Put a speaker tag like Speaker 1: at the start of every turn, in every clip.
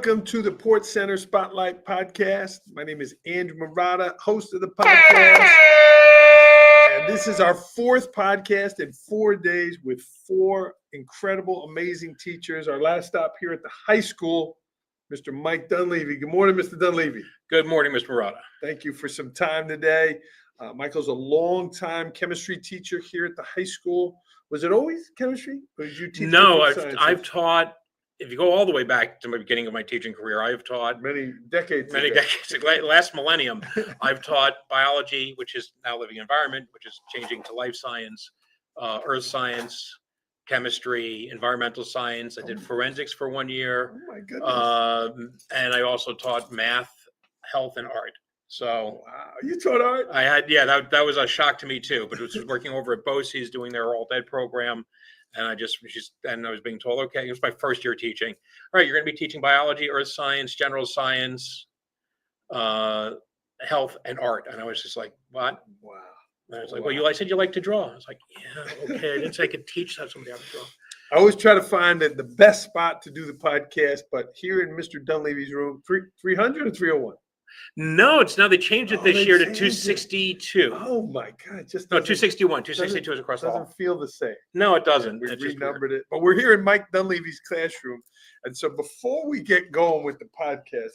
Speaker 1: Welcome to the Port Center Spotlight Podcast. My name is Andrew Murata, host of the podcast. And this is our fourth podcast in 4 days with four incredible, amazing teachers. Our last stop here at the high school, Mr. Mike Dunleavy. Good morning, Mr. Dunleavy.
Speaker 2: Good morning, Mr. Murata.
Speaker 1: Thank you for some time today. Michael's a longtime chemistry teacher here at the high school. Was it always chemistry? Or did you teach?
Speaker 2: No, I've taught, if you go all the way back to the beginning of my teaching career, I've taught
Speaker 1: many decades.
Speaker 2: Last millennium, I've taught biology, which is now living environment, which is changing to life science, earth science, chemistry, environmental science. I did forensics for 1 year.
Speaker 1: Oh my goodness.
Speaker 2: And I also taught math, health, and art. So
Speaker 1: wow, you taught art?
Speaker 2: I had, yeah, that was a shock to me too. But it was working over at BOCES doing their All Ed program, and I was being told, okay, it was my first year teaching. All right, you're going to be teaching biology, earth science, general science, health, and art. And I was just like, what?
Speaker 1: Wow.
Speaker 2: And I was like, well, I said you like to draw. I was like, yeah, okay. I didn't say I could teach somebody how to draw.
Speaker 1: I always try to find the best spot to do the podcast, but here in Mr. Dunleavy's room, 300 or 301?
Speaker 2: No, it's now they changed it this year to 262.
Speaker 1: Oh my God! Just
Speaker 2: no, 261. 262 is across the hall.
Speaker 1: Doesn't feel the same.
Speaker 2: No, it doesn't.
Speaker 1: We renumbered it, but we're here in Mike Dunleavy's classroom, and so before we get going with the podcast,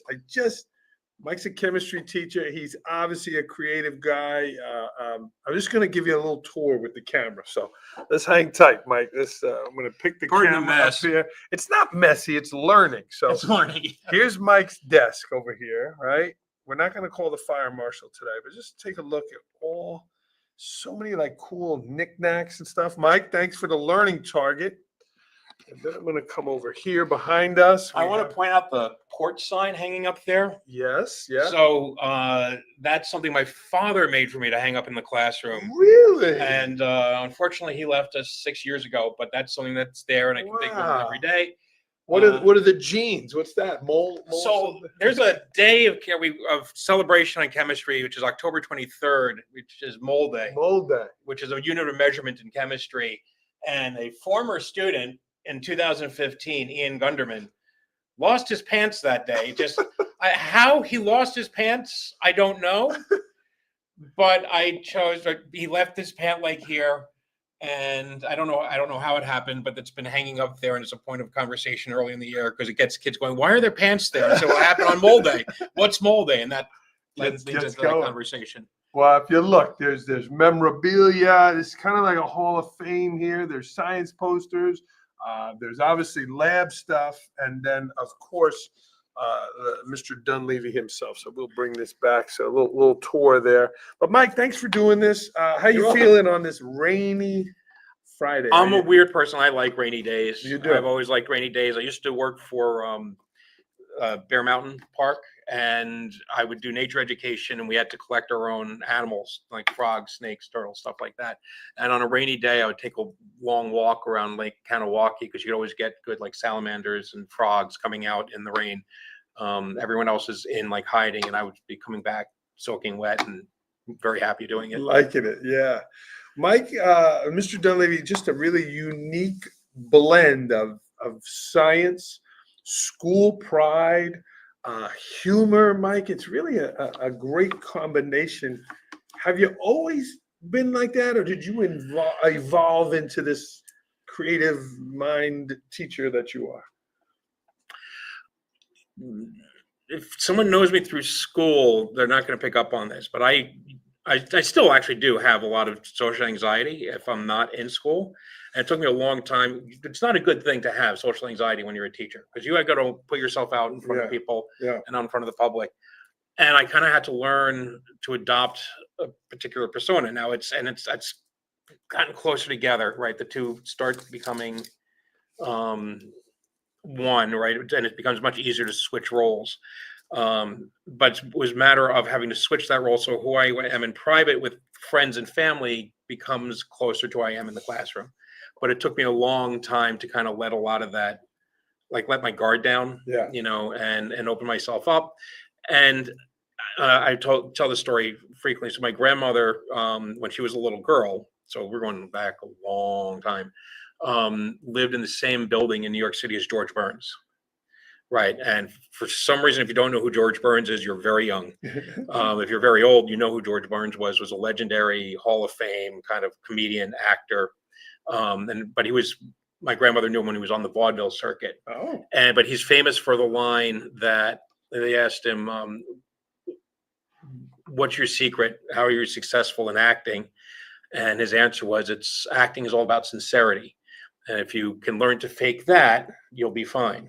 Speaker 1: Mike's a chemistry teacher. He's obviously a creative guy. I'm just going to give you a little tour with the camera. So let's hang tight, Mike. I'm going to pick the camera up here. It's not messy. It's learning. So
Speaker 2: it's learning.
Speaker 1: Here's Mike's desk over here, right? We're not going to call the fire marshal today, but just take a look at so many like cool knickknacks and stuff. Mike, thanks for the learning target. And then I'm going to come over here behind us.
Speaker 2: I want to point out the port sign hanging up there.
Speaker 1: Yes, yeah.
Speaker 2: So that's something my father made for me to hang up in the classroom.
Speaker 1: Really?
Speaker 2: And unfortunately, he left us 6 years ago, but that's something that's there, and I can think of it every day.
Speaker 1: What are the genes? What's that? Mole
Speaker 2: so there's a day of celebration on chemistry, which is October 23rd, which is Mole Day.
Speaker 1: Mole Day.
Speaker 2: Which is a unit of measurement in chemistry. And a former student in 2015, Ian Gunderman, lost his pants that day. How he lost his pants, I don't know. But he left his pant leg here. And I don't know how it happened, but it's been hanging up there, and it's a point of conversation early in the year because it gets kids going, why are there pants there? I said, what happened on Mole Day? What's Mole Day? And that leads into that conversation.
Speaker 1: Well, if you look, there's memorabilia. It's kind of like a Hall of Fame here. There's science posters. There's obviously lab stuff. And then, of course, Mr. Dunleavy himself. So we'll bring this back. So a little tour there. But Mike, thanks for doing this. How you feeling on this rainy Friday?
Speaker 2: I'm a weird person. I like rainy days.
Speaker 1: You do?
Speaker 2: I've always liked rainy days. I used to work for Bear Mountain Park, and I would do nature education, and we had to collect our own animals like frogs, snakes, turtles, stuff like that. And on a rainy day, I would take a long walk around Lake Kanawaki because you could always get good like salamanders and frogs coming out in the rain. Everyone else is in like hiding, and I would be coming back soaking wet and very happy doing it.
Speaker 1: Liking it, yeah. Mike, Mr. Dunleavy, just a really unique blend of science, school pride, humor. Mike, it's really a great combination. Have you always been like that, or did you evolve into this creative mind teacher that you are?
Speaker 2: If someone knows me through school, they're not going to pick up on this, but I still actually do have a lot of social anxiety if I'm not in school. And it took me a long time. It's not a good thing to have social anxiety when you're a teacher because you got to put yourself out in front of people and out in front of the public. And I kind of had to learn to adopt a particular persona. Now it's gotten closer together, right? The two start becoming one, right? And it becomes much easier to switch roles. But it was a matter of having to switch that role. So who I am in private with friends and family becomes closer to who I am in the classroom. But it took me a long time to kind of let a lot of that, like let my guard down, and open myself up. And I tell the story frequently. So my grandmother, when she was a little girl, so we're going back a long time, lived in the same building in New York City as George Burns. right? And for some reason, if you don't know who George Burns is, you're very young. If you're very old, you know who George Burns was a legendary Hall of Fame kind of comedian, actor. But my grandmother knew him when he was on the vaudeville circuit.
Speaker 1: Oh.
Speaker 2: But he's famous for the line that they asked him, what's your secret? How are you successful in acting? And his answer was, acting is all about sincerity. And if you can learn to fake that, you'll be fine.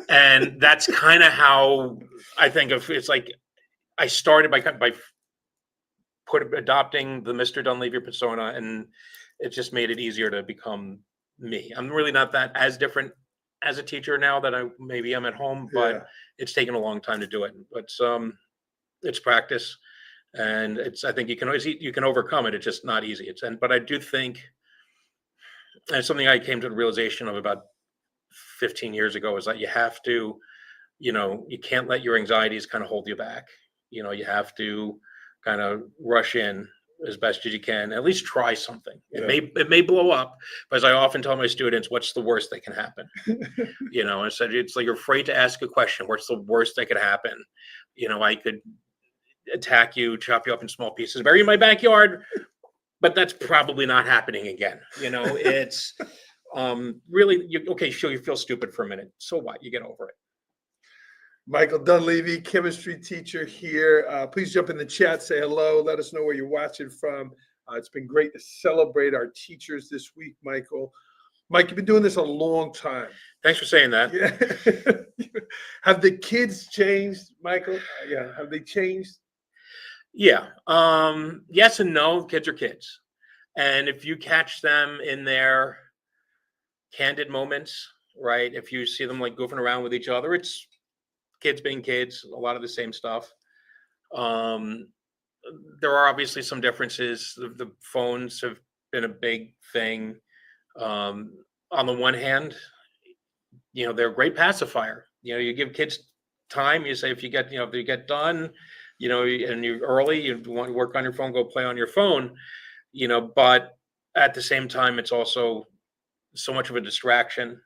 Speaker 2: And that's kind of how I think of it's like I started by adopting the Mr. Dunleavy persona, and it just made it easier to become me. I'm really not that as different as a teacher now that I maybe am at home, but it's taken a long time to do it. But it's practice, and I think you can overcome it. It's just not easy. But I do think, and it's something I came to the realization of about 15 years ago, is that you have to, you can't let your anxieties kind of hold you back. You have to kind of rush in as best as you can, at least try something. It may blow up, but as I often tell my students, what's the worst that can happen? I said, it's like you're afraid to ask a question. What's the worst that could happen? I could attack you, chop you up in small pieces, bury you in my backyard, but that's probably not happening again. It's really, sure, you feel stupid for a minute. So what? You get over it.
Speaker 1: Michael Dunleavy, chemistry teacher here. Please jump in the chat, say hello, let us know where you're watching from. It's been great to celebrate our teachers this week, Michael. Mike, you've been doing this a long time.
Speaker 2: Thanks for saying that.
Speaker 1: Yeah. Have the kids changed, Michael? Yeah. Have they changed?
Speaker 2: Yeah. Yes and no. Kids are kids. And if you catch them in their candid moments, right? If you see them like goofing around with each other, it's kids being kids, a lot of the same stuff. There are obviously some differences. The phones have been a big thing. On the one hand, they're a great pacifier. You give kids time. You say, if you get done, and you're early, you want to work on your phone, go play on your phone, but at the same time, it's also so much of a distraction.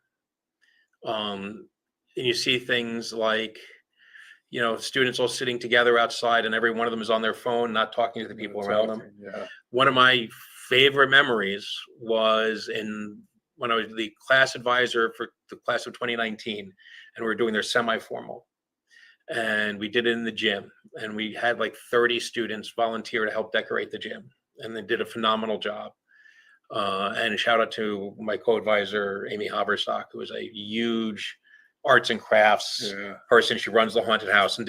Speaker 2: And you see things like, students all sitting together outside and every one of them is on their phone, not talking to the people around them.
Speaker 1: Yeah.
Speaker 2: One of my favorite memories was when I was the class advisor for the class of 2019, and we were doing their semi-formal. And we did it in the gym, and we had like 30 students volunteer to help decorate the gym, and they did a phenomenal job. And a shout out to my co-advisor, Amy Haberstock, who is a huge arts and crafts person. She runs the haunted house and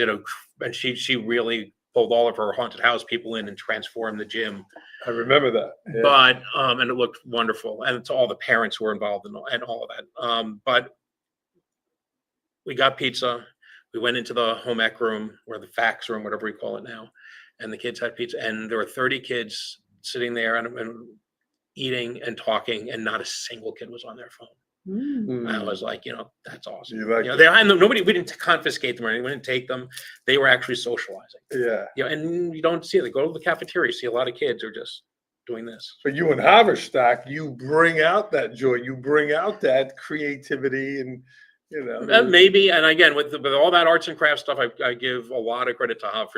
Speaker 2: she really pulled all of her haunted house people in and transformed the gym.
Speaker 1: I remember that. Yeah.
Speaker 2: But and it looked wonderful, and to all the parents who were involved and all of that. But we got pizza. We went into the home ec room, or the fax room, whatever we call it now, and the kids had pizza, and there were 30 kids sitting there and eating and talking, and not a single kid was on their phone. I was like, that's awesome. We didn't confiscate them or anything. We didn't take them. They were actually socializing.
Speaker 1: Yeah.
Speaker 2: And you don't see it. They go to the cafeteria. You see a lot of kids are just doing this.
Speaker 1: But you and Haverstock, you bring out that joy. You bring out that creativity, and
Speaker 2: maybe. And again, with all that arts and crafts stuff, I give a lot of credit to Hav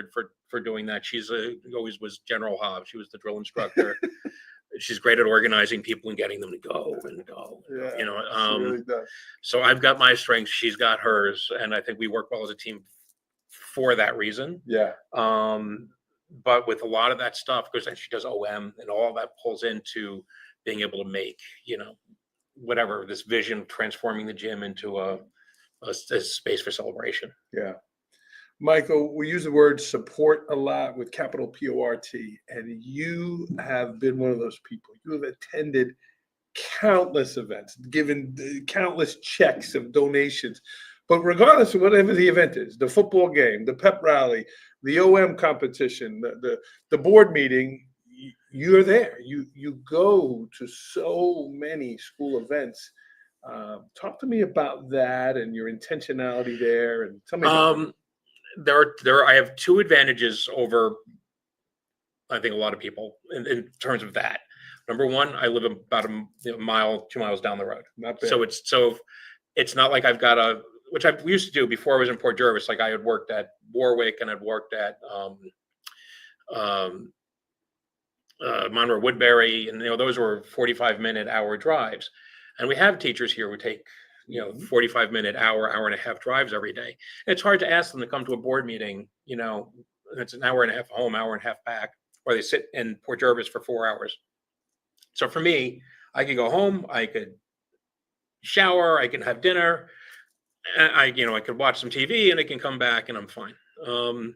Speaker 2: for doing that. She's always was General Hav. She was the drill instructor. She's great at organizing people and getting them to go.
Speaker 1: Yeah,
Speaker 2: she
Speaker 1: really does.
Speaker 2: So I've got my strengths, she's got hers, and I think we work well as a team for that reason.
Speaker 1: Yeah.
Speaker 2: But with a lot of that stuff, because then she does OM, and all that pulls into being able to make, whatever, this vision of transforming the gym into a space for celebration.
Speaker 1: Yeah. Michael, we use the word support a lot with capital P-O-R-T, and you have been one of those people. You have attended countless events, given countless checks of donations. But regardless of whatever the event is, the football game, the pep rally, the OM competition, the board meeting, you're there. You go to so many school events. Talk to me about that and your intentionality there, and tell me about
Speaker 2: I have two advantages over, I think, a lot of people in terms of that. Number one, I live about a mile, 2 miles down the road.
Speaker 1: Not bad.
Speaker 2: So it's not like I've got a which I used to do before I was in Port Jervis. Like I had worked at Warwick and I'd worked at Monroe Woodbury, and those were 45-minute hour drives. And we have teachers here who take 45-minute hour and a half drives every day. And it's hard to ask them to come to a board meeting. It's an hour and a half home, hour and a half back, or they sit in Port Jervis for 4 hours. So for me, I could go home, I could shower, I can have dinner, I could watch some TV, and I can come back and I'm fine. And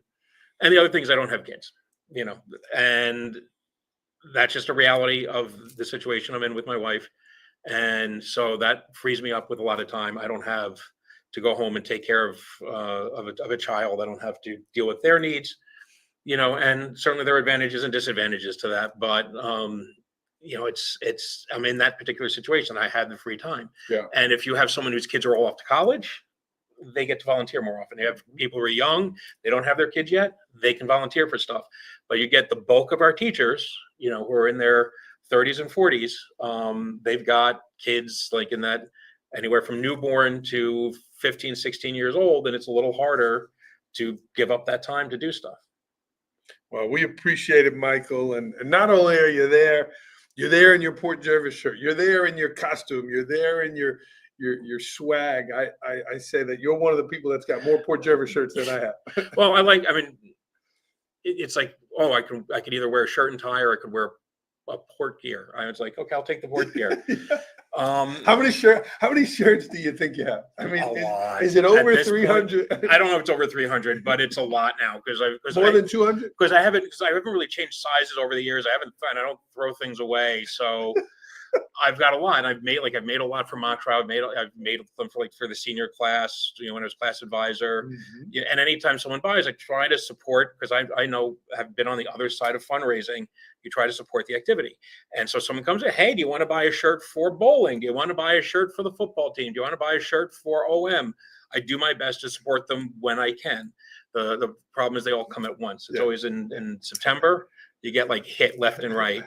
Speaker 2: the other thing is I don't have kids, and that's just a reality of the situation I'm in with my wife. And so that frees me up with a lot of time. I don't have to go home and take care of a child. I don't have to deal with their needs, and certainly there are advantages and disadvantages to that. But, I'm in that particular situation. I had the free time.
Speaker 1: Yeah.
Speaker 2: And if you have someone whose kids are all off to college, they get to volunteer more often. You have people who are young, they don't have their kids yet, they can volunteer for stuff. But you get the bulk of our teachers, who are in their 30s and 40s, they've got kids like in that anywhere from newborn to 15, 16 years old, and it's a little harder to give up that time to do stuff.
Speaker 1: Well, we appreciate it, Michael. And not only are you there, you're there in your Port Jervis shirt, you're there in your costume, you're there in your swag. I say that you're one of the people that's got more Port Jervis shirts than I have.
Speaker 2: Well, it's like, I could either wear a shirt and tie or I could wear a port gear. I was like, okay, I'll take the port gear.
Speaker 1: Yeah. How many shirts do you think you have? I mean,
Speaker 2: a lot.
Speaker 1: Is it over 300?
Speaker 2: I don't know if it's over 300, but it's a lot now
Speaker 1: more than 200.
Speaker 2: Because I haven't really changed sizes over the years. I don't throw things away, so I've got a lot. I've made a lot for Montreal. I've made them for the senior class. When I was class advisor.
Speaker 1: Mm-hmm.
Speaker 2: Yeah, and anytime someone buys, I try to support, because I know have been on the other side of fundraising. You try to support the activity. And so someone comes in, hey, do you want to buy a shirt for bowling? Do you want to buy a shirt for the football team? Do you want to buy a shirt for OM? I do my best to support them when I can. The problem is they all come at once. It's always in September. You get like hit left and right.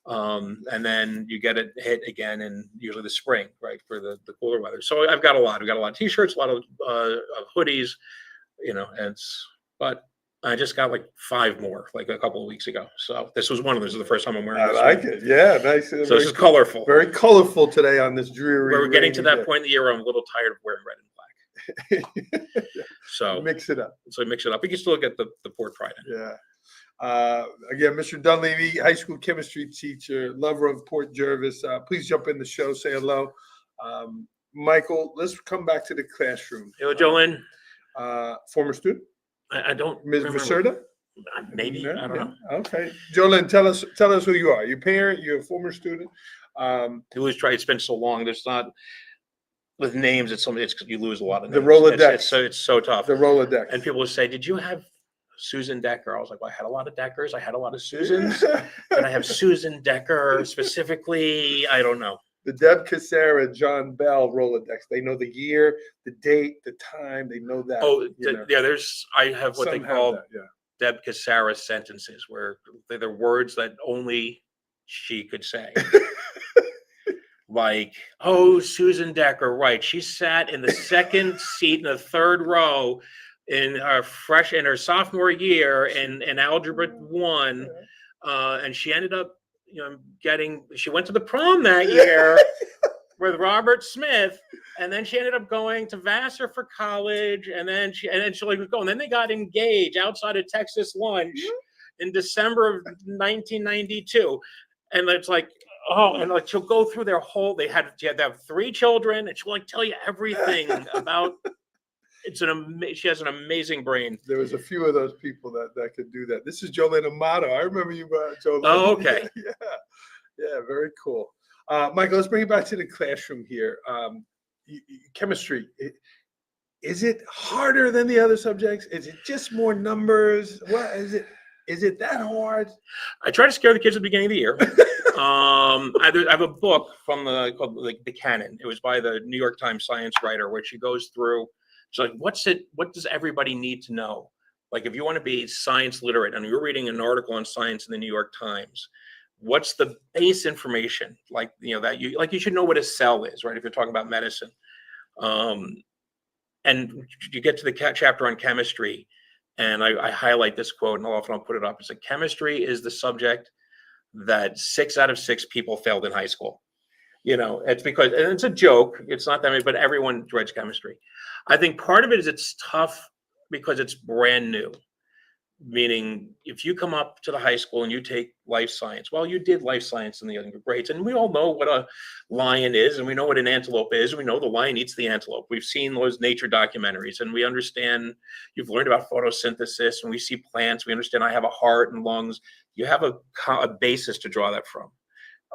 Speaker 2: And then you get it hit again in usually the spring, right, for the cooler weather. So I've got a lot. We've got a lot of T-shirts, a lot of hoodies, but I just got like 5 more like a couple of weeks ago. So this was one of those. This is the first time I'm wearing this.
Speaker 1: I like it. Yeah, nice.
Speaker 2: So this is colorful.
Speaker 1: Very colorful today on this dreary.
Speaker 2: We're getting to that point in the year where I'm a little tired of wearing red and black. So
Speaker 1: mix it up.
Speaker 2: We can still get the Port Pride in.
Speaker 1: Yeah. Again, Mr. Dunleavy, high school chemistry teacher, lover of Port Jervis. Please jump in the show, say hello. Michael, let's come back to the classroom.
Speaker 2: Hello, Jolene.
Speaker 1: Former student?
Speaker 2: I don't
Speaker 1: Ms.
Speaker 2: remember.
Speaker 1: Vaserda?
Speaker 2: Maybe.
Speaker 1: Yeah,
Speaker 2: I don't know.
Speaker 1: Okay. Jolene, tell us who you are. Your parent, you're a former student.
Speaker 2: You always try. It's been so long. There's not with names. It's you lose a lot of names.
Speaker 1: The Rolodex.
Speaker 2: It's so tough.
Speaker 1: The Rolodex.
Speaker 2: And people will say, "Did you have Susan Decker?" I was like, "Well, I had a lot of Deckers. I had a lot of Susans. And I have Susan Decker specifically. I don't know."
Speaker 1: The Deb Cassara, John Bell Rolodex. They know the year, the date, the time. They know that.
Speaker 2: Oh, yeah. I have what they call Deb Cassara sentences, where they're words that only she could say. Like, oh, Susan Decker, right? She sat in the second seat in the third row in her sophomore year in Algebra 1, and she ended up, she went to the prom that year with Robert Smith, and then she ended up going to Vassar for college, and then she was going. Then they got engaged outside of Texas lunch in December of 1992, and it's like, and like she'll go through their whole. She had to have 3 children, and she'll like tell you everything about. She has an amazing brain.
Speaker 1: There was a few of those people that could do that. This is Jolene Amato. I remember you, Jolene.
Speaker 2: Oh, okay.
Speaker 1: Yeah, very cool. Michael, let's bring it back to the classroom here. Chemistry. Is it harder than the other subjects? Is it just more numbers? What is it? Is it that hard?
Speaker 2: I try to scare the kids at the beginning of the year. I have a book called the Canon. It was by the New York Times science writer, where she goes through. So like, what does everybody need to know? Like, if you want to be science literate and you're reading an article on science in the New York Times, what's the base information? Like, that you should know what a cell is, right? If you're talking about medicine. and you get to the chapter on chemistry, and I highlight this quote, and often I'll put it up. It's like, chemistry is the subject that 6 out of 6 people failed in high school. It's because, and it's a joke, it's not that many, but everyone dreads chemistry. I think part of it is it's tough because it's brand new. Meaning, if you come up to the high school and you take life science, well, you did life science in the younger grades, and we all know what a lion is, and we know what an antelope is, and we know the lion eats the antelope. We've seen those nature documentaries, and we understand, you've learned about photosynthesis, and we see plants, we understand I have a heart and lungs. You have a basis to draw that from.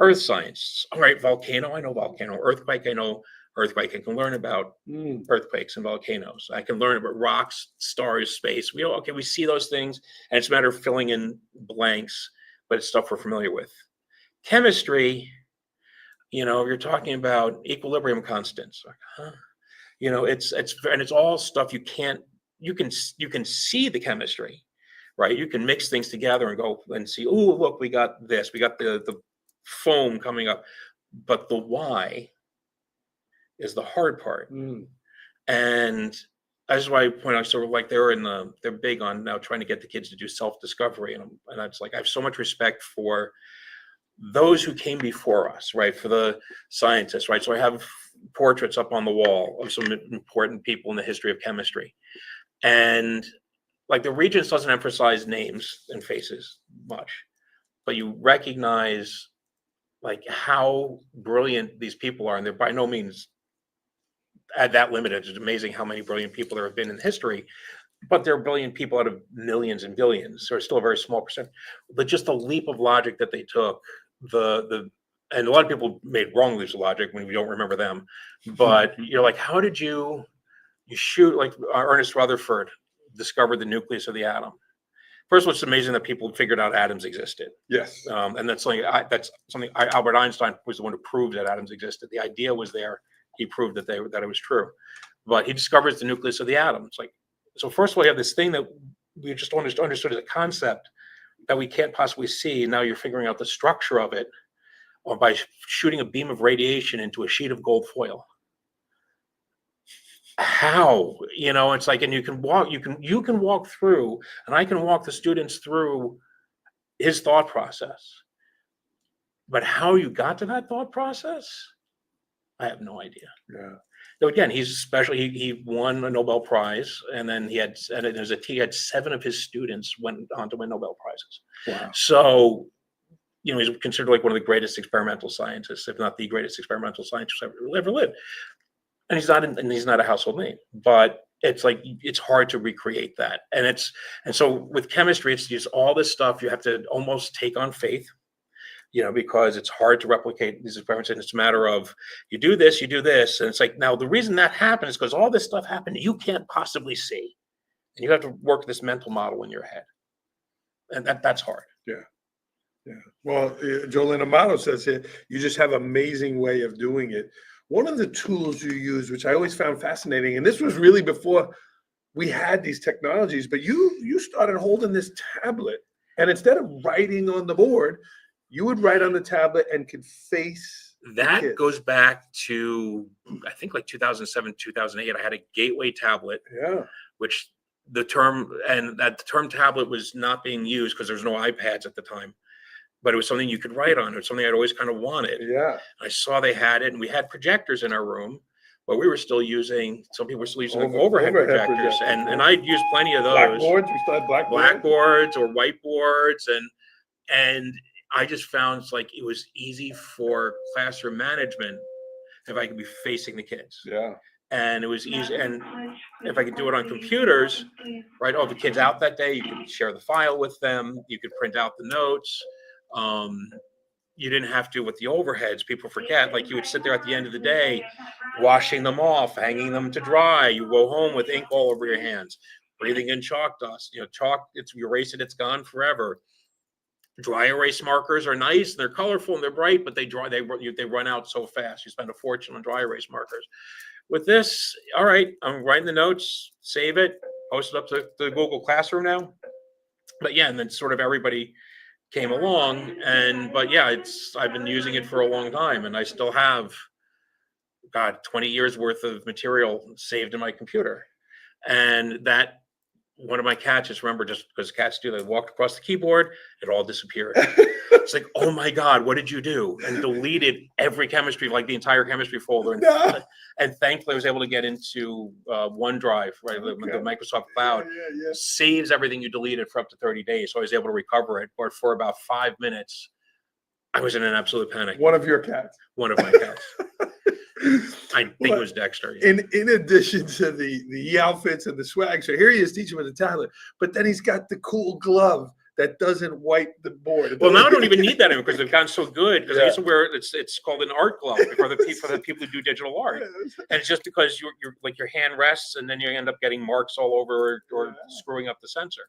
Speaker 2: Earth science, all right, volcano, I know volcano. Earthquake, I know earthquake. I can learn about earthquakes and volcanoes. I can learn about rocks, stars, space. We see those things, and it's a matter of filling in blanks, but it's stuff we're familiar with. Chemistry, you're talking about equilibrium constants. It's all stuff you can see the chemistry, right? You can mix things together and go and see, oh, look, we got this, we got the foam coming up, but the why is the hard part. And that's why I point out, sort of like they're big on now trying to get the kids to do self-discovery. And it's like, I have so much respect for those who came before us, right? For the scientists, right? So I have portraits up on the wall of some important people in the history of chemistry. And like, the Regents doesn't emphasize names and faces much, but you recognize like how brilliant these people are. And they're by no means that limited. It's amazing how many brilliant people there have been in history, but there are brilliant people out of millions and billions, so it's still a very small percent. But just the leap of logic that they took, and a lot of people made wrong leaps of logic when we don't remember them. But you're like, how did you shoot, like Ernest Rutherford discovered the nucleus of the atom? First of all, it's amazing that people figured out atoms existed.
Speaker 1: Yes.
Speaker 2: And that's something Albert Einstein was the one who proved that atoms existed. The idea was there. He proved that it was true. But he discovers the nucleus of the atom. It's like, so first of all, you have this thing that we just understood as a concept that we can't possibly see. Now you're figuring out the structure of it by shooting a beam of radiation into a sheet of gold foil. How? It's like, and you can walk through, and I can walk the students through his thought process. But how you got to that thought process, I have no idea.
Speaker 1: Yeah.
Speaker 2: So again, he's special. He won a Nobel Prize, and then he had 7 of his students went on to win Nobel Prizes.
Speaker 1: Wow.
Speaker 2: So, he's considered like one of the greatest experimental scientists, if not the greatest experimental scientist ever lived. And he's not a household name, but it's like, it's hard to recreate that. And so with chemistry, it's just all this stuff you have to almost take on faith, because it's hard to replicate these experiments. And it's a matter of, you do this. And it's like, now the reason that happened is because all this stuff happened you can't possibly see. And you have to work this mental model in your head. And that's hard.
Speaker 1: Yeah. Yeah. Well, Jolene Amato says here, you just have an amazing way of doing it. One of the tools you use, which I always found fascinating, and this was really before we had these technologies, but you started holding this tablet, and instead of writing on the board, you would write on the tablet and could face
Speaker 2: that goes back to, I think, like 2007, 2008. I had a Gateway tablet, which the term tablet was not being used because there's no iPads at the time. But it was something you could write on. It was something I'd always kind of wanted.
Speaker 1: Yeah.
Speaker 2: I saw they had it, and we had projectors in our room, but we were still using, some people were still using overhead projectors. And I'd used plenty of those.
Speaker 1: Blackboards, we still had
Speaker 2: blackboards or whiteboards. And I just found it's like, it was easy for classroom management if I could be facing the kids.
Speaker 1: Yeah.
Speaker 2: And it was easy. And if I could do it on computers, right? Oh, the kid's out that day, you could share the file with them. You could print out the notes. You didn't have to with the overheads. People forget, like, you would sit there at the end of the day, washing them off, hanging them to dry. You go home with ink all over your hands, breathing in chalk dust. Chalk, you erase it, it's gone forever. Dry erase markers are nice, they're colorful and they're bright, but they run out so fast. You spend a fortune on dry erase markers. With this, all right, I'm writing the notes, save it, post it up to the Google Classroom now. But yeah, and then sort of everybody came along, but yeah, I've been using it for a long time, and I still have God, 20 years worth of material saved in my computer. And that one of my cats, just remember, just because cats do, they walked across the keyboard, it all disappeared. It's like, oh my God, what did you do? And deleted every chemistry, like the entire chemistry folder. And thankfully I was able to get into OneDrive, right? The Microsoft Cloud saves everything you deleted for up to 30 days. So I was able to recover it. But for about 5 minutes, I was in an absolute panic.
Speaker 1: One of your cats.
Speaker 2: One of my cats. I think it was Dexter. Yeah.
Speaker 1: In addition to the outfits and the swag, so here he is teaching with a tablet, but then he's got the cool glove that doesn't wipe the board.
Speaker 2: Well, now I don't even need that anymore because they've gotten so good. Because I used to wear it's called an art glove for the people who do digital art, and it's just because you're like your hand rests and then you end up getting marks all over or screwing up the sensor.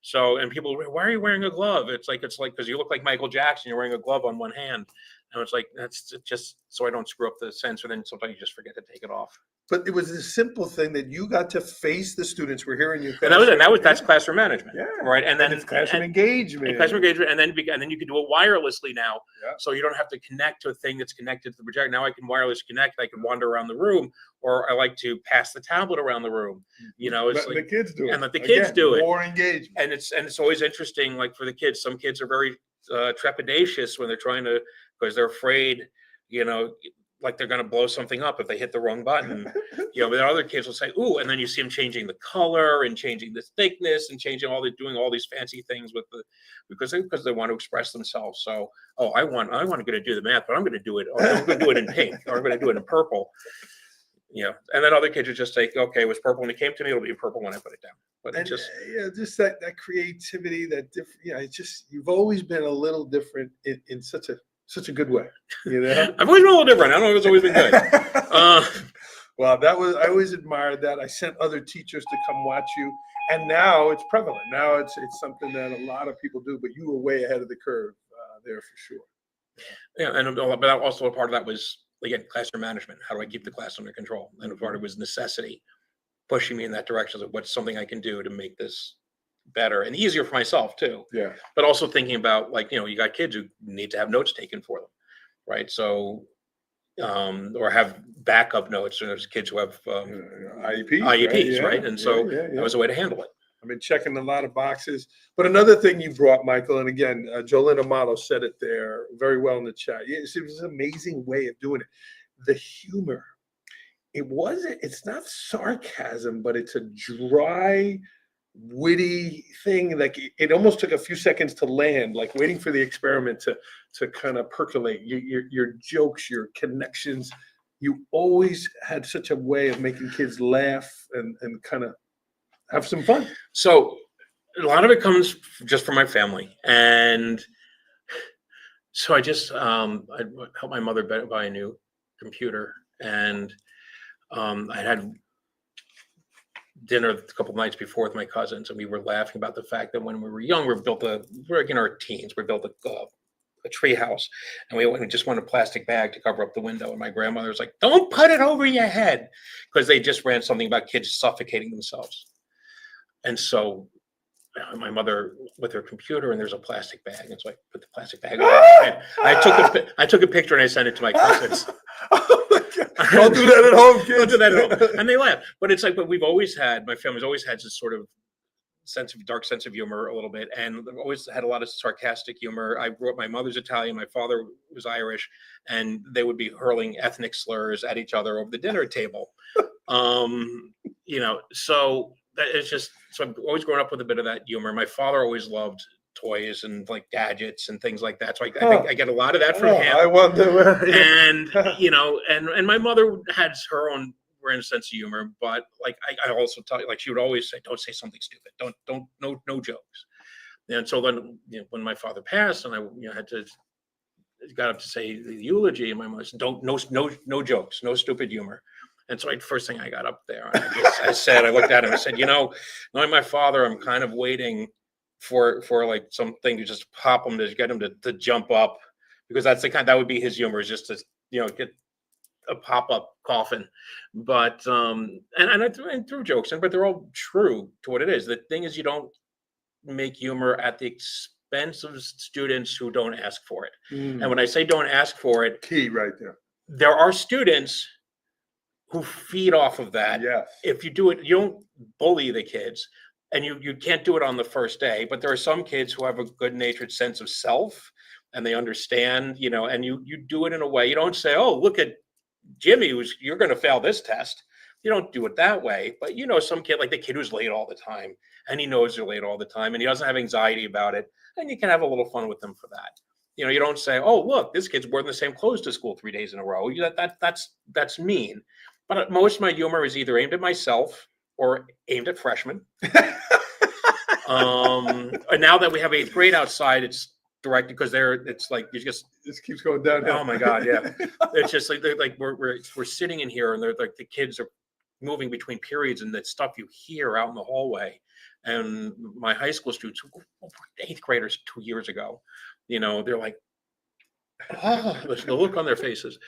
Speaker 2: So, and people, why are you wearing a glove? It's like because you look like Michael Jackson. You're wearing a glove on one hand. And it's like, that's just so I don't screw up the sensor. Then sometimes you just forget to take it off.
Speaker 1: But it was a simple thing that you got to face the students. We're hearing you.
Speaker 2: And that's classroom management, right? And then
Speaker 1: it's classroom engagement.
Speaker 2: And then you can do it wirelessly now, so you don't have to connect to a thing that's connected to the projector. Now I can wireless connect. I can wander around the room, or I like to pass the tablet around the room. You know, it's
Speaker 1: like the kids do it,
Speaker 2: and let the kids do it.
Speaker 1: More engagement,
Speaker 2: and it's always interesting. Like for the kids, some kids are very trepidatious when they're trying to, because they're afraid, you know, like they're going to blow something up if they hit the wrong button. You know, but other kids will say, "Ooh," and then you see them changing the color and changing the thickness and doing all these fancy things with because they want to express themselves. So, I want to get to do the math, but I'm going to do it. I'm going to do it in pink, or I'm going to do it in purple. You know, and then other kids are just like, "Okay, it was purple when it came to me. It'll be purple when I put it down." But it just
Speaker 1: that creativity, that different. It's just you've always been a little different in such a good way, you know.
Speaker 2: I've always been a little different. I don't know if it's always been good.
Speaker 1: Well, I always admired that. I sent other teachers to come watch you, and now it's prevalent. Now it's something that a lot of people do, but you were way ahead of the curve there for sure.
Speaker 2: Yeah, but also a part of that was, again, classroom management. How do I keep the class under control? And a part of it was necessity, pushing me in that direction of what's something I can do to make this better and easier for myself too.
Speaker 1: Yeah.
Speaker 2: But also thinking about, like, you got kids who need to have notes taken for them, right? So, or have backup notes. There's kids who have IEPs, right? And so that was a way to handle it.
Speaker 1: I've been checking a lot of boxes. But another thing you brought, Michael, and again, Jolene Amato said it there very well in the chat. It was an amazing way of doing it. The humor. It's not sarcasm, but it's a dry, witty thing. Like it almost took a few seconds to land, like waiting for the experiment to kind of percolate. Your jokes, your connections. You always had such a way of making kids laugh and kind of have some fun.
Speaker 2: So a lot of it comes just from my family. And so I just I helped my mother buy a new computer. And I had dinner a couple of nights before with my cousins, and we were laughing about the fact that when we were young, we're in our teens, we built a tree house, and we just wanted a plastic bag to cover up the window. And my grandmother was like, "Don't put it over your head," because they just ran something about kids suffocating themselves. And so my mother with her computer, and there's a plastic bag, and so I put the plastic bag over my head. I took a picture and I sent it to my cousins.
Speaker 1: Don't do that at home, kids.
Speaker 2: Don't do that at home. And they laugh. But it's like, but my family's always had this sort of dark sense of humor a little bit, and I've always had a lot of sarcastic humor. I grew up, my mother's Italian, my father was Irish, and they would be hurling ethnic slurs at each other over the dinner table. So that it's just, so I've always grown up with a bit of that humor. My father always loved toys and like gadgets and things like that. So I think I get a lot of that from him.
Speaker 1: I wonder.
Speaker 2: And and my mother had her own brand sense of humor, but like I also tell you, like she would always say, "Don't say something stupid. Don't no jokes." And so then when my father passed, and I got up to say the eulogy, and my mother said, no jokes, no stupid humor. And so first thing I got up there, I looked at him, I said, knowing my father, I'm kind of waiting for like something to just pop him, to get him to jump up, because that's that would be his humor, is just to get a pop-up coffin. But and I threw jokes in, but they're all true to what it is. The thing is, you don't make humor at the expense of students who don't ask for it. And when I say don't ask for it,
Speaker 1: key right there.
Speaker 2: There are students who feed off of that.
Speaker 1: Yes.
Speaker 2: If you do it, you don't bully the kids, and you can't do it on the first day. But there are some kids who have a good-natured sense of self, and they understand, and you do it in a way. You don't say, "Oh, look at Jimmy, you're going to fail this test." You don't do it that way. But some kid, like the kid who's late all the time, and he knows you're late all the time, and he doesn't have anxiety about it, and you can have a little fun with them for that. You don't say, "Oh, look, this kid's wearing the same clothes to school 3 days in a row." That's mean. But most of my humor is either aimed at myself or aimed at freshmen. And now that we have 8th grade outside, it's directed because it's like you just
Speaker 1: This keeps going downhill.
Speaker 2: Oh my God, yeah. It's just like we're sitting in here, and they're like the kids are moving between periods, and that stuff you hear out in the hallway. And my high school students, 8th graders 2 years ago, they're like, oh, the look on their faces,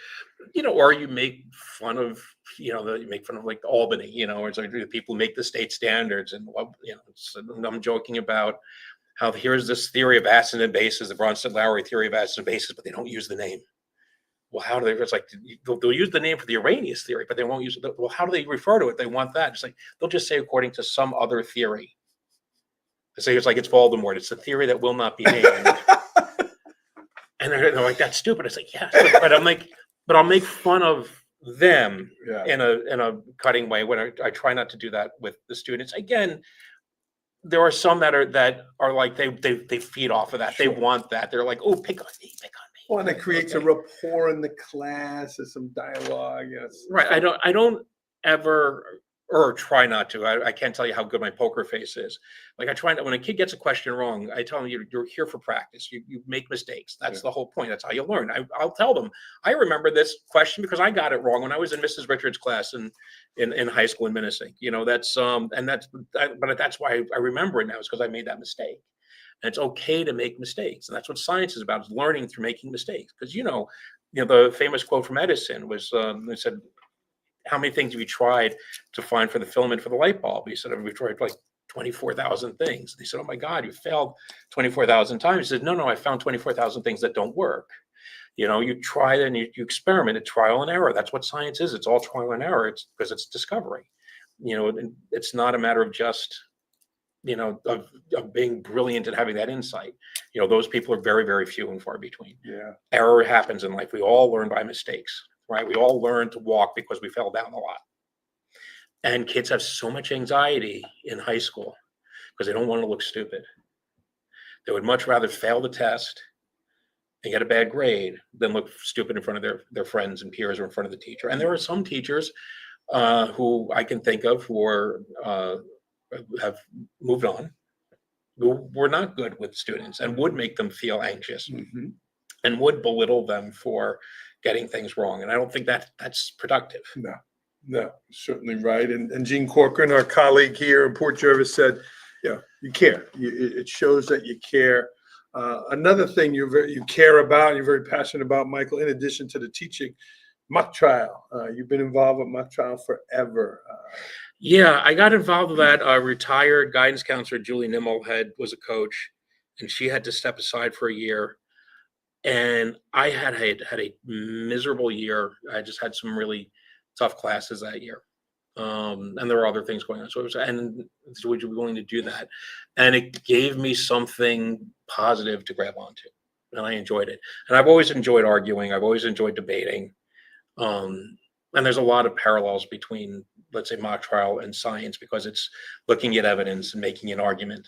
Speaker 2: or you make fun of, you make fun of like Albany, or it's like people make the state standards, and I'm joking about how here's this theory of acids and bases, the Bronsted-Lowry theory of acids and bases, but they don't use the name. Well, how do they? It's like they'll use the name for the Arrhenius theory, but they won't use it. Well, how do they refer to it? They want that. It's like they'll just say according to some other theory. They say it's like it's Voldemort. It's a theory that will not be named. And they're like, that's stupid. It's like, yes, but I'm like, but I'll make fun of them in a cutting way when I try not to do that with the students. Again, there are some that are like they feed off of that. Sure. They want that. They're like, oh, pick on me.
Speaker 1: Well, and it creates a rapport in the class. There's some dialogue. Yes.
Speaker 2: Right. I don't ever, or try not to. I can't tell you how good my poker face is. Like I try not, when a kid gets a question wrong, I tell them you're here for practice. You make mistakes. That's the whole point. That's how you learn. I'll tell them, I remember this question because I got it wrong when I was in Mrs. Richards' class in high school in Minnesink. But that's why I remember it now, is because I made that mistake. And it's okay to make mistakes. And that's what science is about, is learning through making mistakes. Because, the famous quote from Edison was, they said, how many things have you tried to find for the filament for the light bulb? He said, we've tried like 24,000 things. They said, oh my God, you failed 24,000 times. He said, no, I found 24,000 things that don't work. You try and you experiment, it's trial and error. That's what science is. It's all trial and error. It's because it's discovery. It's not a matter of just, of being brilliant and having that insight. Those people are very, very few and far between.
Speaker 1: Yeah.
Speaker 2: Error happens in life. We all learn by mistakes, right? We all learn to walk because we fell down a lot. And kids have so much anxiety in high school because they don't want to look stupid. They would much rather fail the test and get a bad grade than look stupid in front of their friends and peers or in front of the teacher. And there are some teachers who I can think of who have moved on, who were not good with students and would make them feel anxious and would belittle them for getting things wrong. And I don't think that's productive.
Speaker 1: No, certainly right. And Gene Corcoran, our colleague here in Port Jervis, said, you care. It shows that you care. Another thing you care about, you're very passionate about, Michael, in addition to the teaching, mock trial. You've been involved with mock trial forever.
Speaker 2: Yeah, I got involved with that. Retired guidance counselor Julie Nimmel was a coach, and she had to step aside for a year. And I had a miserable year. I just had some really tough classes that year. And there were other things going on. So would you be willing to do that? And it gave me something positive to grab onto. And I enjoyed it. And I've always enjoyed arguing. I've always enjoyed debating. And there's a lot of parallels between, let's say, mock trial and science, because it's looking at evidence and making an argument.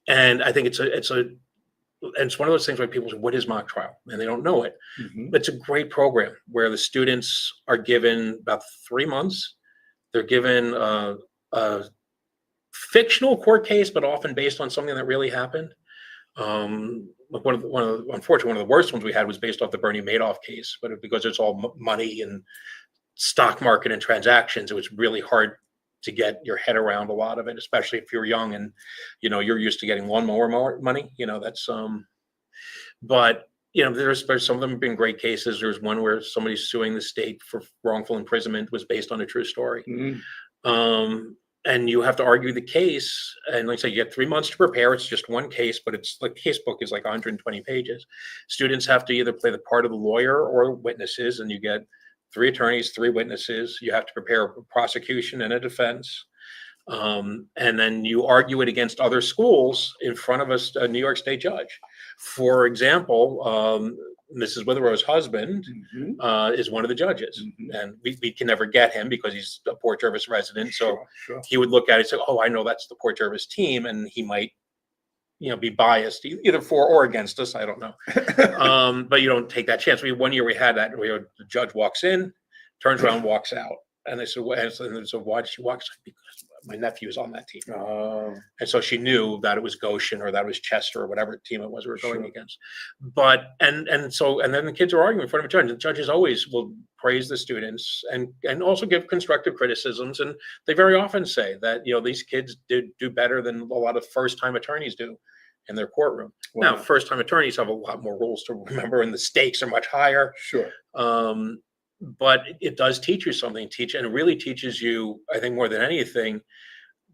Speaker 2: And I think it's one of those things where people say, what is mock trial? And they don't know it. It's a great program where the students are given about 3 months. They're given a fictional court case, but often based on something that really happened. Unfortunately, one of the worst ones we had was based off the Bernie Madoff case, but because it's all money and stock market and transactions, it was really hard to get your head around a lot of it, especially if you're young and you're used to getting lawnmower money. But there's some of them have been great cases. There's one where somebody's suing the state for wrongful imprisonment, was based on a true story. And you have to argue the case, and like I say, you get 3 months to prepare. It's just one case, but it's like case book is like 120 pages. Students have to either play the part of the lawyer or witnesses, and you get 3 attorneys, 3 witnesses. You have to prepare a prosecution and a defense. And then you argue it against other schools in front of a New York State judge. For example, Mrs. Witherow's husband is one of the judges, and we can never get him because he's a Port Jervis resident. So he would look at it and say, "Oh, I know that's the Port Jervis team," and he might, be biased either for or against us. I don't know. But you don't take that chance. One year we had that. The judge walks in, turns around, walks out, and they said, "Why did she walk?" Because my nephew is on that team. And so she knew that it was Goshen or that it was Chester or whatever team it was we were going against. But and then the kids are arguing in front of a judge. The judges always will praise the students and also give constructive criticisms. And they very often say that these kids did do better than a lot of first-time attorneys do in their courtroom. Wow. Now, first-time attorneys have a lot more rules to remember, and the stakes are much higher.
Speaker 1: Sure.
Speaker 2: But it does teach you something. And it really teaches you, I think, more than anything.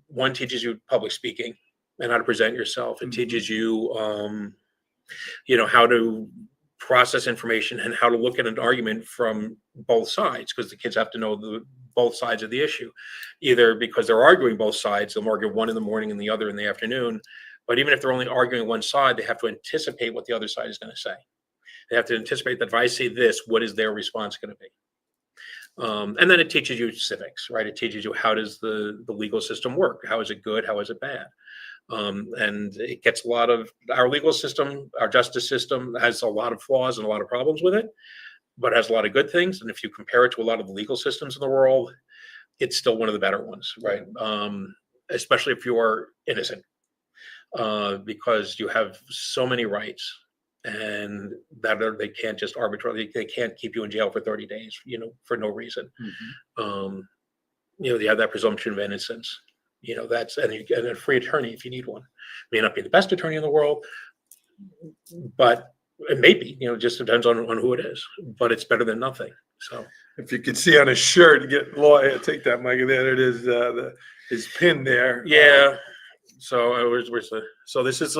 Speaker 2: One, teaches you public speaking and how to present yourself. It teaches you, how to process information and how to look at an argument from both sides, because the kids have to know both sides of the issue. Either because they're arguing both sides, they'll argue one in the morning and the other in the afternoon. But even if they're only arguing one side, they have to anticipate what the other side is going to say. They have to anticipate that if I say this, what is their response going to be? And then it teaches you civics, right? It teaches you how does the legal system work? How is it good? How is it bad? And it gets our legal system, our justice system has a lot of flaws and a lot of problems with it, but it has a lot of good things. And if you compare it to a lot of the legal systems in the world, it's still one of the better ones, right? Especially if you are innocent, because you have so many rights. And that they can't just arbitrarily, they can't keep you in jail for 30 days, for no reason. You have that presumption of innocence, that's, and a free attorney if you need one. May not be the best attorney in the world, but it may be, just depends on who it is, but it's better than nothing. So
Speaker 1: if you can see on his shirt, take that, Mike, there it is, his pin there.
Speaker 2: Yeah. So so this is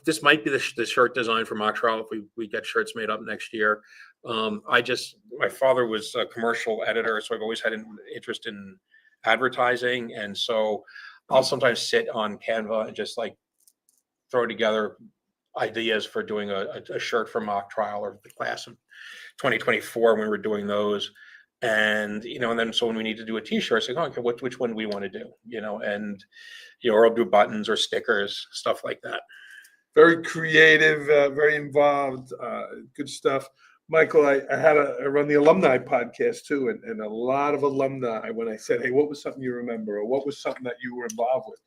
Speaker 2: this might be the shirt design for mock trial if we get shirts made up next year. My father was a commercial editor, so I've always had an interest in advertising, and so I'll sometimes sit on Canva and just throw together ideas for doing a shirt for mock trial or the class of 2024 when we were doing those. And and then so when we need to do a t-shirt, it's okay, which one do we want to do, and or I'll do buttons or stickers, stuff like that.
Speaker 1: Very creative, very involved, good stuff. Michael, I run the alumni podcast too, and a lot of alumni, when I said, hey, what was something you remember, or what was something that you were involved with,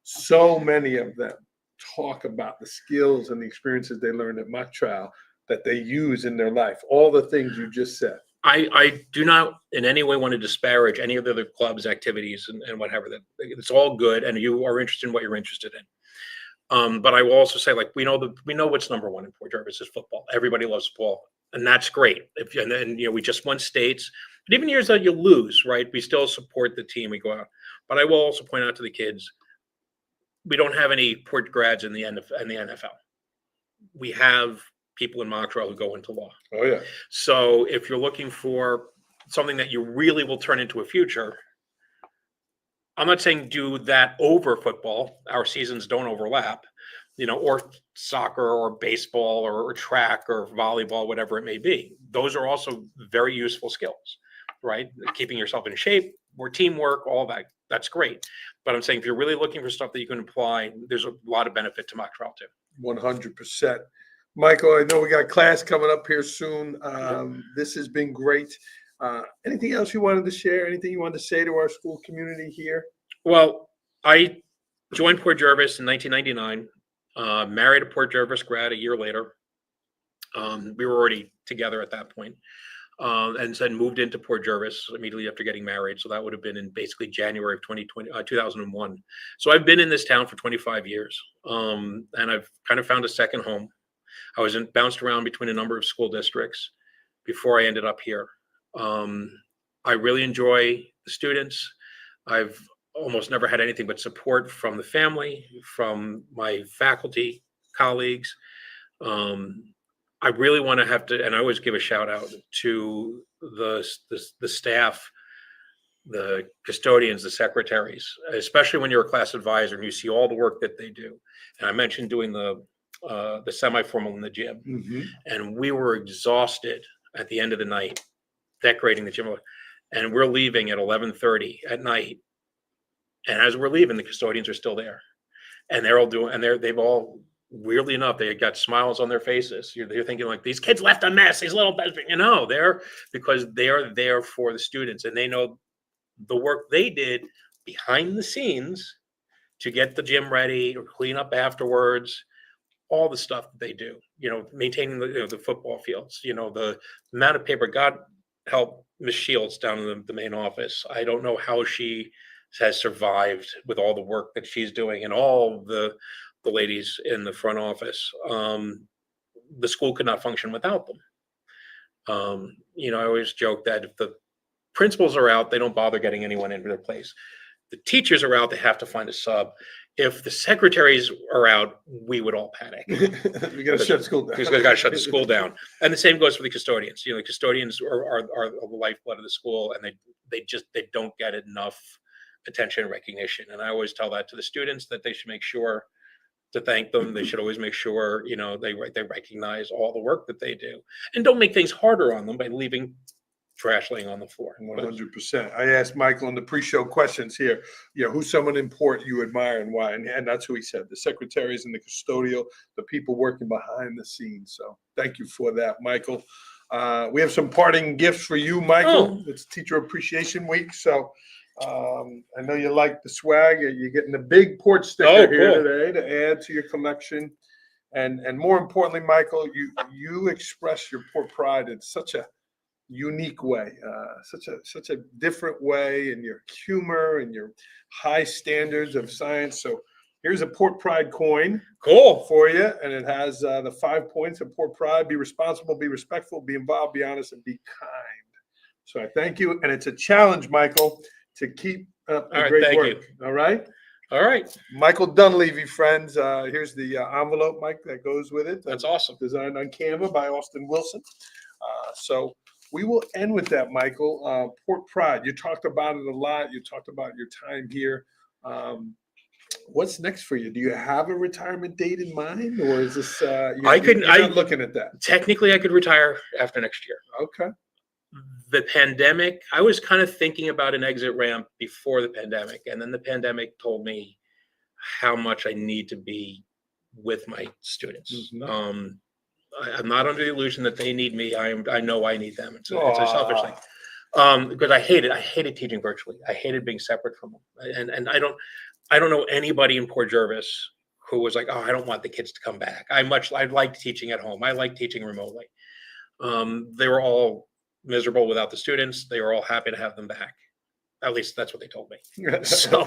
Speaker 1: so many of them talk about the skills and the experiences they learned at mock trial that they use in their life, all the things you just said.
Speaker 2: I do not in any way want to disparage any of the other clubs' activities and whatever. That it's all good, and you are interested in what you're interested in. But I will also say, we know what's number one in Port Jervis is football. Everybody loves football, and that's great. We just won states, but even years that you lose, right? We still support the team. We go out. But I will also point out to the kids, we don't have any Port grads in the NFL. We have people in mock trial who go into law.
Speaker 1: Oh yeah.
Speaker 2: So if you're looking for something that you really will turn into a future, I'm not saying do that over football. Our seasons don't overlap, or soccer or baseball or track or volleyball, whatever it may be. Those are also very useful skills, right? Keeping yourself in shape, more teamwork, all that. That's great. But I'm saying if you're really looking for stuff that you can apply, there's a lot of benefit to mock trial too.
Speaker 1: 100%. Michael, I know we got class coming up here soon. This has been great. Anything else you wanted to share? Anything you wanted to say to our school community here?
Speaker 2: Well, I joined Port Jervis in 1999, married a Port Jervis grad a year later. We were already together at that point, and then moved into Port Jervis immediately after getting married. So that would have been in basically January of 2001. So I've been in this town for 25 years, and I've kind of found a second home. I was bounced around between a number of school districts before I ended up here. I really enjoy the students. I've almost never had anything but support from the family, from my faculty, colleagues. I really want to have to, and I always give a shout out to the staff, the custodians, the secretaries, especially when you're a class advisor and you see all the work that they do. And I mentioned doing the semi-formal in the gym, and we were exhausted at the end of the night decorating the gym, and we're leaving at 11:30 at night. And as we're leaving, the custodians are still there, and they're all doing, and they've all, weirdly enough, they got smiles on their faces. They're thinking like, these kids left a mess, these little, they're, because they are there for the students, and they know the work they did behind the scenes to get the gym ready or clean up afterwards, all the stuff that they do, maintaining the football fields, the amount of paper. God help Miss Shields down in the main office. I don't know how she has survived with all the work that she's doing, and all the ladies in the front office. The school could not function without them. I always joke that if the principals are out, they don't bother getting anyone into their place. The teachers are out, they have to find a sub. If the secretaries are out, we would all panic.
Speaker 1: We got to shut school down.
Speaker 2: We got to shut the school down. And the same goes for the custodians. The custodians are the lifeblood of the school, and they don't get enough attention and recognition. And I always tell that to the students, that they should make sure to thank them. They should always make sure, they recognize all the work that they do, and don't make things harder on them by leaving trash laying on the floor.
Speaker 1: 100%. I asked Michael in the pre-show questions here, who's someone important you admire and why? And that's who he said, the secretaries and the custodial, the people working behind the scenes. So thank you for that, Michael. We have some parting gifts for you, Michael. It's Teacher Appreciation Week. So I know you like the swag. You're getting the big port sticker here today to add to your collection. And more importantly, Michael, you express your port pride in such a unique way, such a different way, in your humor and your high standards of science. So here's a Port Pride coin.
Speaker 2: Cool.
Speaker 1: For you, and it has the 5 points of Port Pride: be responsible, be respectful, be involved, be honest, and be kind. So I thank you, and it's a challenge, Michael, to keep up the great work. All right. Michael Dunleavy, friends. Here's the envelope, Mike, that goes with it.
Speaker 2: That's awesome.
Speaker 1: Designed on Canva by Austin Wilson. So we will end with that, Michael. Port Pride. You talked about it a lot. You talked about your time here. What's next for you? Do you have a retirement date in mind, or is this? You're not looking at that.
Speaker 2: Technically, I could retire after next year.
Speaker 1: Okay.
Speaker 2: The pandemic, I was kind of thinking about an exit ramp before the pandemic, and then the pandemic told me how much I need to be with my students. I'm not under the illusion that they need me. I know I need them. It's a selfish thing. Because I hated teaching virtually. I hated being separate from them. And I don't know anybody in Port Jervis who was like, oh, I don't want the kids to come back. I liked teaching at home. I liked teaching remotely. They were all miserable without the students. They were all happy to have them back. At least that's what they told me. So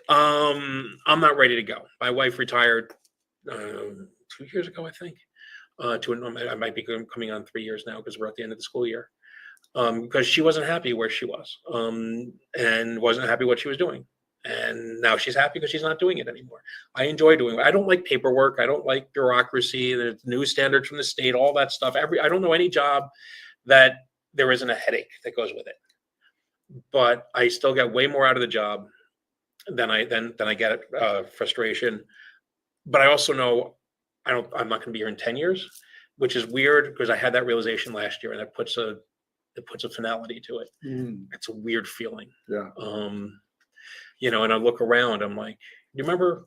Speaker 2: I'm not ready to go. My wife retired 2 years ago, I think. I might be coming on 3 years now, because we're at the end of the school year. Because she wasn't happy where she was, and wasn't happy what she was doing. And now she's happy because she's not doing it anymore. I enjoy doing it. I don't like paperwork. I don't like bureaucracy. There's new standards from the state, all that stuff. I don't know any job that there isn't a headache that goes with it. But I still get way more out of the job than I get frustration. But I also know I'm not going to be here in 10 years, which is weird, because I had that realization last year, and that puts a finality to it. It's a weird feeling.
Speaker 1: Yeah.
Speaker 2: And I look around, I'm like, you remember,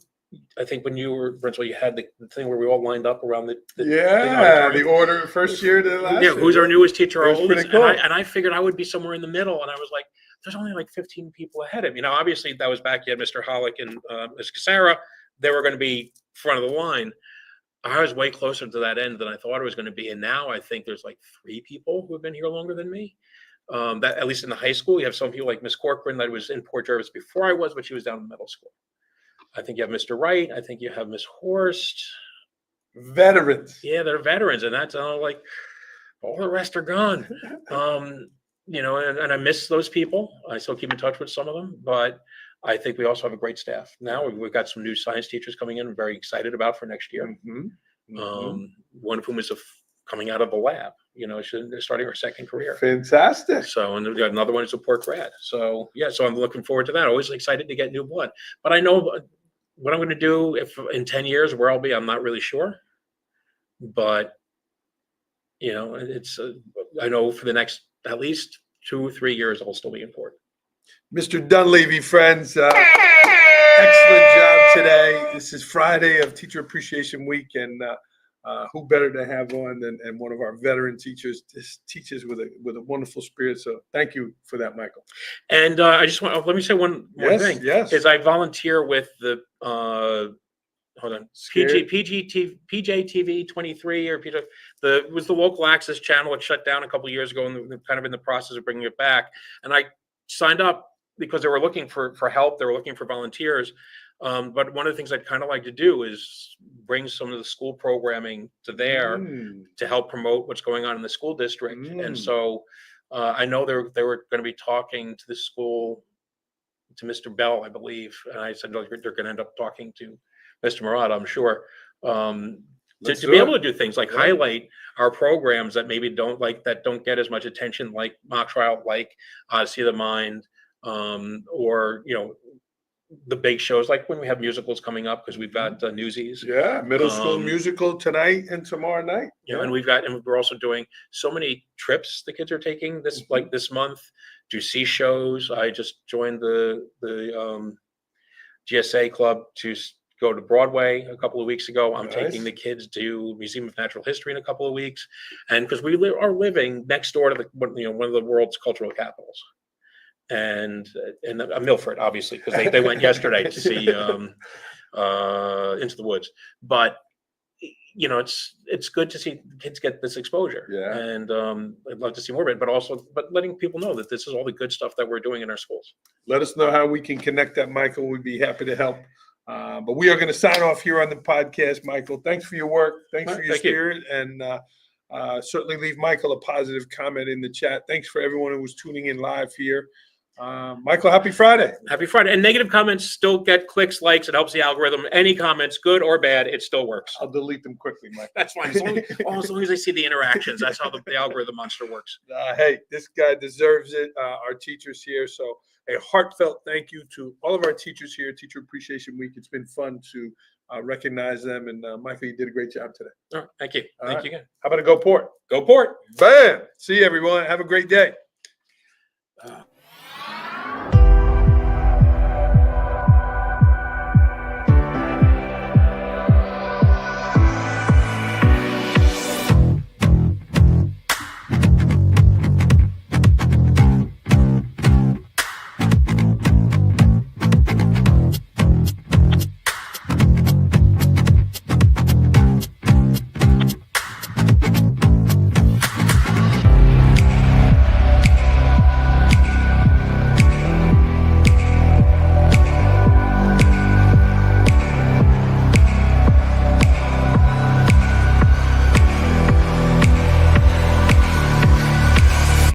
Speaker 2: I think when you were principal, you had the thing where we all lined up around
Speaker 1: the order first year to last year.
Speaker 2: Who's our newest teacher?
Speaker 1: It was pretty cool.
Speaker 2: And I figured I would be somewhere in the middle, and I was like, there's only like 15 people ahead of me. Now, obviously, that was back, you had Mr. Hollick and Ms. Casara. They were going to be front of the line. I was way closer to that end than I thought it was going to be. And now I think there's like 3 people who have been here longer than me. That, at least in the high school, you have some people like Miss Corcoran that was in Port Jervis before I was, but she was down in middle school. I think you have Mr. Wright. I think you have Miss Horst.
Speaker 1: Veterans.
Speaker 2: Yeah, they're veterans. And that's like, all the rest are gone. And I miss those people. I still keep in touch with some of them, but I think we also have a great staff. Now we've got some new science teachers coming in. I'm very excited about for next year. One of whom is a coming out of the lab. They're starting her second career.
Speaker 1: Fantastic.
Speaker 2: So, and we've got another one who's a Port grad. So, yeah, so I'm looking forward to that. Always excited to get new blood. But I know what I'm going to do if in 10 years, where I'll be, I'm not really sure. But, I know for the next at least 2 or 3 years, I'll still be in Port.
Speaker 1: Mr. Dunleavy, friends, excellent job today. This is Friday of Teacher Appreciation Week, and who better to have on than one of our veteran teachers? Just teaches with a wonderful spirit. So thank you for that, Michael.
Speaker 2: And I just let me say one more thing.
Speaker 1: Yes.
Speaker 2: Is I volunteer with the PJTV 23 or was the local access channel. It shut down a couple of years ago, and they're kind of in the process of bringing it back. And I signed up because they were looking for help. They were looking for volunteers. But one of the things I'd kind of like to do is bring some of the school programming to there to help promote what's going on in the school district. And so I know they were going to be talking to the school, to Mr. Bell, I believe. And I said, no, they're going to end up talking to Mr. Murad, I'm sure, to be able to do things like highlight our programs that maybe don't get as much attention, like Mock Trial, like Odyssey of the Mind, or the big shows, like when we have musicals coming up, because we've got Newsies.
Speaker 1: Yeah, middle school musical tonight and tomorrow night.
Speaker 2: And we're also doing so many trips the kids are taking this month to see shows. I just joined the GSA club to go to Broadway a couple of weeks ago. I'm taking the kids to Museum of Natural History in a couple of weeks, and because we are living next door to one of the world's cultural capitals. And Milford, obviously, because they went yesterday to see Into the Woods. But it's good to see kids get this exposure. Yeah. And I'd love to see more of it, but letting people know that this is all the good stuff that we're doing in our schools. Let us know how we can connect that, Michael. We'd be happy to help. But we are going to sign off here on the podcast, Michael. Thanks for your work. Thanks for your spirit. And certainly leave Michael a positive comment in the chat. Thanks for everyone who was tuning in live here. Michael, happy Friday. Happy Friday. And negative comments still get clicks, likes. It helps the algorithm. Any comments, good or bad, it still works. I'll delete them quickly, Mike. That's fine. As long as I see the interactions. That's how the algorithm monster works. Hey, this guy deserves it. Our teachers here. So a heartfelt thank you to all of our teachers here, Teacher Appreciation Week. It's been fun to recognize them. And Michael, you did a great job today. All right. Thank you. Thank you again. How about a Go Port? Go Port. Bam. See you, everyone. Have a great day.